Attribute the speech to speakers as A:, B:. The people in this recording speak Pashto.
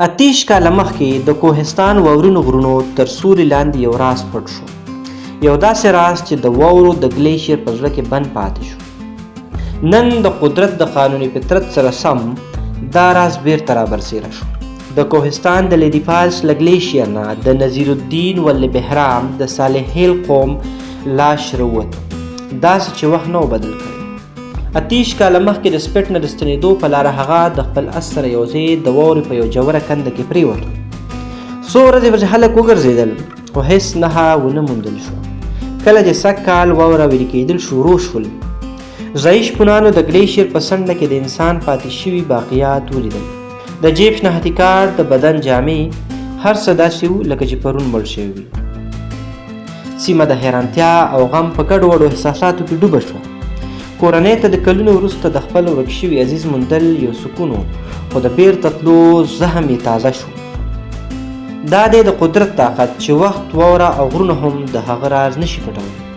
A: اتیش کاله مخکې د کوهستان واورینو غرونو تر سوري لاندې یو راز پټ شو، یو داسې راز چې د واورو د ګلیشیر په زړه کې بند پاتې شو. نن د قدرت د قانوني فطرت سره سم دا راز بیرته رابرسېره شو. د کوهستان د لیدي فالس له ګلیشیر نه د نظیر الدین ول بهرام د صالح هیل قوم لاش راووت، داسې چې وخت نه و بدل کړی. اتیش کاله مخکې د سپټ نه د ستنېدو په لاره هغه د خپل اس سره یو ځای د واورې په یو ژوره کنده کې پرېوتو. څو ورځې پسې خلک وګرځېدل خو هېڅ نښه ونه موندل شو. کله چې سږ کال واوره ویلې کېدل شروع شول، ځایي شپونانو د ګلیشیر په څنډه کې د انسان پاتې شوي باقیات ولیدل. د جیب شناختي کارت، د بدن جامې، هر څه داسې وو لکه چې پرون مړ شوي وي. سیمه د حیرانتیا او غم په ګډوډو احساساتو کې ډوبه شوه. کورنۍ ته د کلونو وروسته د خپل ورک شوي عزیز موندل یو سکون و، خو د بیرته تلو زخم یې تازه شو. دا دی د قدرت طاقت چې وخت، واوره او غرونه هم د هغه راز نشي پټولی.